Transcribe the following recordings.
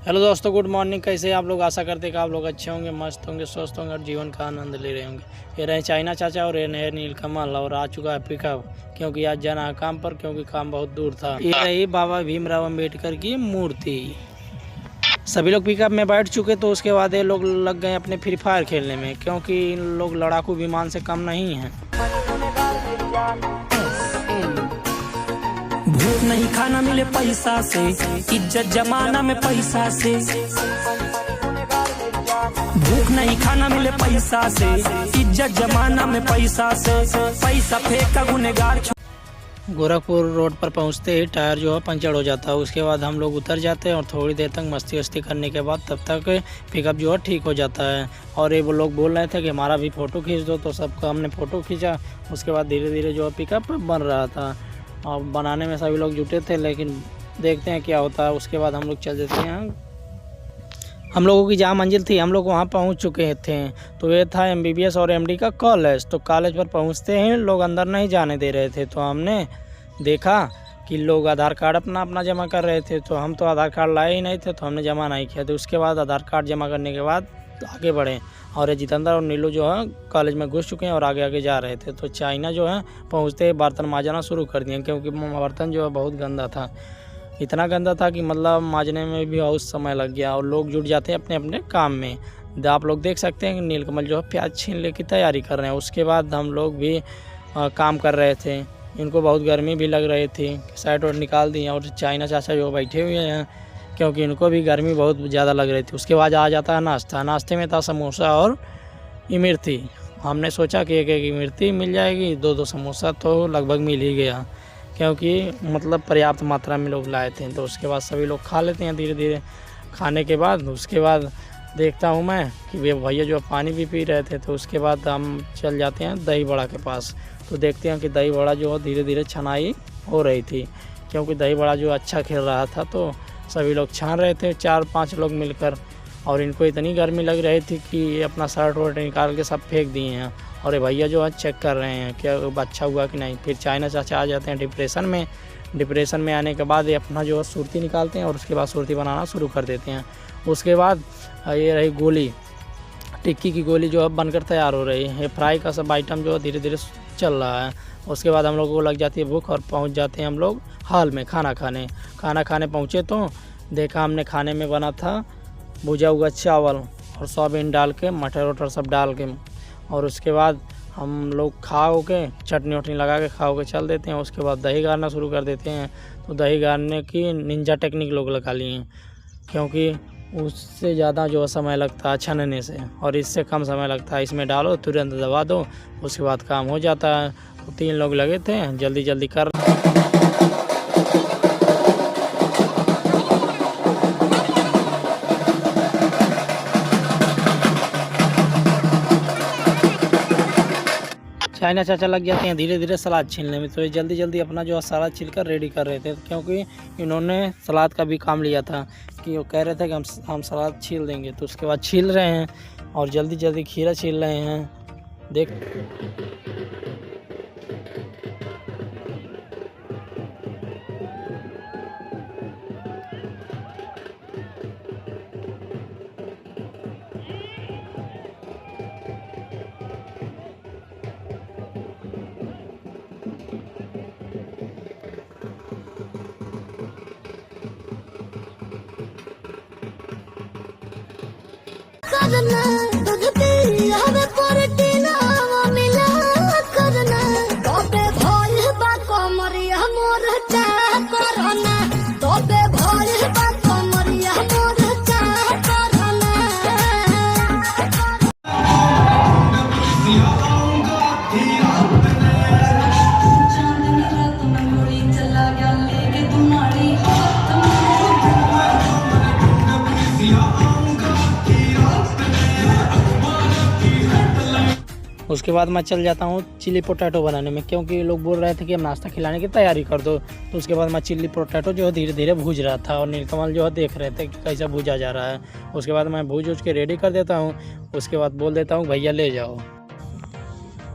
Hello दोस्तों, good morning. कैसे आप लोग? आशा करते हैं कि आप लोग अच्छे होंगे, मस्त होंगे, स्वस्थ होंगे और जीवन का आनंद ले रहे होंगे। ये रहे चाइना चाचा और ये रहे नीलकमल, और आ चुका है पिकअप क्योंकि आज जाना है काम पर, क्योंकि काम बहुत दूर था। ये रही बाबा भीमराव अम्बेडकर की मूर्ति। सभी लोग पिकअप में बैठ चुके, तो उसके बाद ये लोग लग गए अपने फ्री फायर खेलने में, क्योंकि इन लोग लड़ाकू विमान से कम नहीं हैं। भूख नहीं खाना मिले पैसा से, इज्जत जमाना में पैसा से। भूख नहीं खाना मिले पैसा से, इज्जत जमाना में पैसा से। पैसा फेंका गुनेगार। गोरखपुर रोड पर पहुंचते ही टायर जो है पंचर हो जाता है। उसके बाद हम लोग उतर जाते हैं और थोड़ी देर तक मस्ती वस्ती करने के बाद तब तक पिकअप जो है ठीक हो जाता है। और ये वो लोग बोल रहे थे कि हमारा भी फ़ोटो खींच दो, तो सबका हमने फ़ोटो खींचा। उसके बाद धीरे धीरे जो है पिकअप बन रहा था और बनाने में सभी लोग जुटे थे, लेकिन देखते हैं क्या होता है। उसके बाद हम लोग चल देते हैं। हम लोगों की जहाँ मंजिल थी, हम लोग वहाँ पहुँच चुके थे। तो ये था MBBS और MD का कॉलेज। तो कॉलेज पर पहुँचते ही लोग अंदर नहीं जाने दे रहे थे, तो हमने देखा कि लोग आधार कार्ड अपना जमा कर रहे थे। तो हम तो आधार कार्ड लाए ही नहीं थे, तो हमने जमा नहीं किया। तो उसके बाद आधार कार्ड जमा करने के बाद आगे बढ़े, और ये जितेंद्र और नीलू जो है कॉलेज में घुस चुके हैं और आगे आगे जा रहे थे। तो चाइना जो है पहुँचते ही बर्तन मांजना शुरू कर दिए, क्योंकि बर्तन जो है बहुत गंदा था। इतना गंदा था कि मतलब मांजने में भी बहुत समय लग गया, और लोग जुट जाते हैं अपने अपने काम में। आप लोग देख सकते हैं कि नीलकमल जो है प्याज छीलने की तैयारी कर रहे हैं। उसके बाद हम लोग भी काम कर रहे थे। इनको बहुत गर्मी भी लग रही थी, साइड और निकाल दी। और चाइना चाचा जो बैठे हुए हैं, क्योंकि इनको भी गर्मी बहुत ज़्यादा लग रही थी। उसके बाद आ जाता है नाश्ता। नाश्ते में था समोसा और इमरती। हमने सोचा कि एक एक इमरती मिल जाएगी, दो समोसा तो लगभग मिल ही गया, क्योंकि मतलब पर्याप्त मात्रा में लोग लाए थे। तो उसके बाद सभी लोग खा लेते हैं धीरे धीरे। खाने के बाद उसके बाद देखता हूँ मैं कि वे भैया जो पानी भी पी रहे थे। तो उसके बाद हम चल जाते हैं दही बड़ा के पास। तो देखते हैं कि दही बड़ा जो है धीरे धीरे छनाई हो रही थी, क्योंकि दही बड़ा जो अच्छा खेल रहा था। तो सभी लोग छान रहे थे, 4-5 लोग मिलकर। और इनको इतनी गर्मी लग रही थी कि ये अपना शर्ट वर्ट निकाल के सब फेंक दिए हैं। और ये भैया जो है चेक कर रहे हैं क्या अच्छा हुआ कि नहीं। फिर चाइना चाचा आ जाते हैं डिप्रेशन में। डिप्रेशन में आने के बाद ये अपना जो है सुर्ती निकालते हैं, और उसके बाद सुर्ती बनाना शुरू कर देते हैं। उसके बाद ये रही गोली, टिक्की की गोली जो है बनकर तैयार हो रही है। ये फ्राई का सब आइटम जो है धीरे धीरे चल रहा है। उसके बाद हम लोगों को लग जाती है भूख, और पहुंच जाते हैं हम लोग हॉल में खाना खाने। खाना खाने पहुँचे तो देखा हमने खाने में बना था भुजा हुआ चावल और सोयाबीन डाल के, मटर वटर सब डाल के। और उसके बाद हम लोग खा के चटनी वटनी लगा के खा के चल देते हैं। उसके बाद दही गाड़ना शुरू कर देते हैं। तो दही गाड़ने की निंजा टेक्निक लोग लगा लिए हैं, क्योंकि उससे ज़्यादा जो समय लगता है छानने से, और इससे कम समय लगता है। इसमें डालो, तुरंत दबा दो, उसके बाद काम हो जाता है। तो 3 लोग लगे थे, जल्दी जल्दी कर। चाइना चाचा लग जाते हैं धीरे धीरे सलाद छीलने में। तो ये जल्दी जल्दी अपना जो है सलाद छील कर रेडी कर रहे थे, क्योंकि इन्होंने सलाद का भी काम लिया था कि वो कह रहे थे कि हम सलाद छील देंगे। तो उसके बाद छील रहे हैं और जल्दी जल्दी खीरा छील रहे हैं। देख करना दूध पी हमें प्रोटीन मिला करना तोबे भोल बा कमरिया मोर चा करना तोबे भोल बा कमरिया मोर चा करना। उसके बाद मैं चल जाता हूँ चिली पोटैटो बनाने में, क्योंकि लोग बोल रहे थे कि हम नाश्ता खिलाने की तैयारी कर दो। तो उसके बाद मैं चिली पोटैटो जो है धीरे धीरे भूज रहा था, और नीलकमल जो है देख रहे थे कि कैसा भूजा जा रहा है। उसके बाद मैं भूज के रेडी कर देता हूँ। उसके बाद बोल देता हूँ भैया ले जाओ।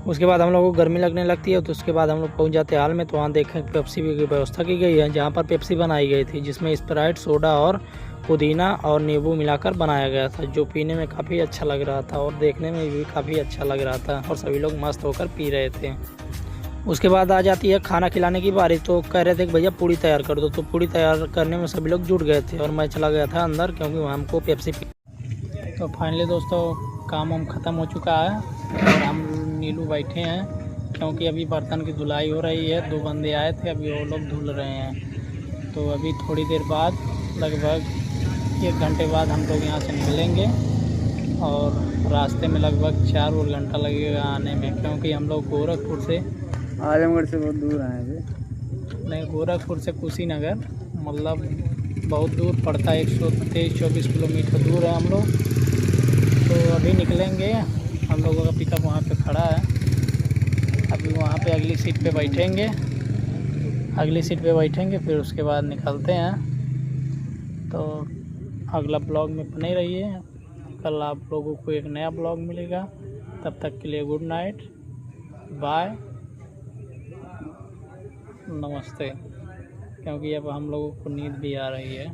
उसके बाद हम लोगों को गर्मी लगने लगती है। तो उसके बाद हम लोग पहुँच जाते हैं हाल में। तो वहाँ देखें पेप्सी की व्यवस्था की गई है, जहाँ पर पेप्सी बनाई गई थी, जिसमें स्प्राइट, सोडा और पुदीना और नींबू मिलाकर बनाया गया था, जो पीने में काफ़ी अच्छा लग रहा था और देखने में भी काफ़ी अच्छा लग रहा था और सभी लोग मस्त होकर पी रहे थे। उसके बाद आ जाती है खाना खिलाने की बारी। तो कह रहे थे कि भैया पूड़ी तैयार कर दो, तो पूड़ी तैयार करने में सभी लोग जुट गए थे और मैं चला गया था अंदर, क्योंकि वहाँ हमको पेप्सी पी। तो फाइनली दोस्तों काम हम ख़त्म हो चुका है और हम नीलू बैठे हैं, क्योंकि अभी बर्तन की धुलाई हो रही है। 2 बंदे आए थे, अभी वो लोग धुल रहे हैं। तो अभी थोड़ी देर बाद, लगभग 1 घंटे बाद हम लोग यहाँ से निकलेंगे और रास्ते में लगभग 4 और घंटा लगेगा आने में, क्योंकि हम लोग गोरखपुर से, आजमगढ़ से बहुत दूर आए थे। नहीं, गोरखपुर से कुशीनगर मतलब बहुत दूर पड़ता है, 123-124 किलोमीटर दूर है हम लोग। तो अभी निकलेंगे, हम लोगों का पिकअप वहाँ पे खड़ा है। अभी वहाँ पे अगली सीट पे बैठेंगे, फिर उसके बाद निकलते हैं। तो अगला ब्लॉग में बने रहिए, कल आप लोगों को एक नया ब्लॉग मिलेगा। तब तक के लिए गुड नाइट, बाय, नमस्ते, क्योंकि अब हम लोगों को नींद भी आ रही है।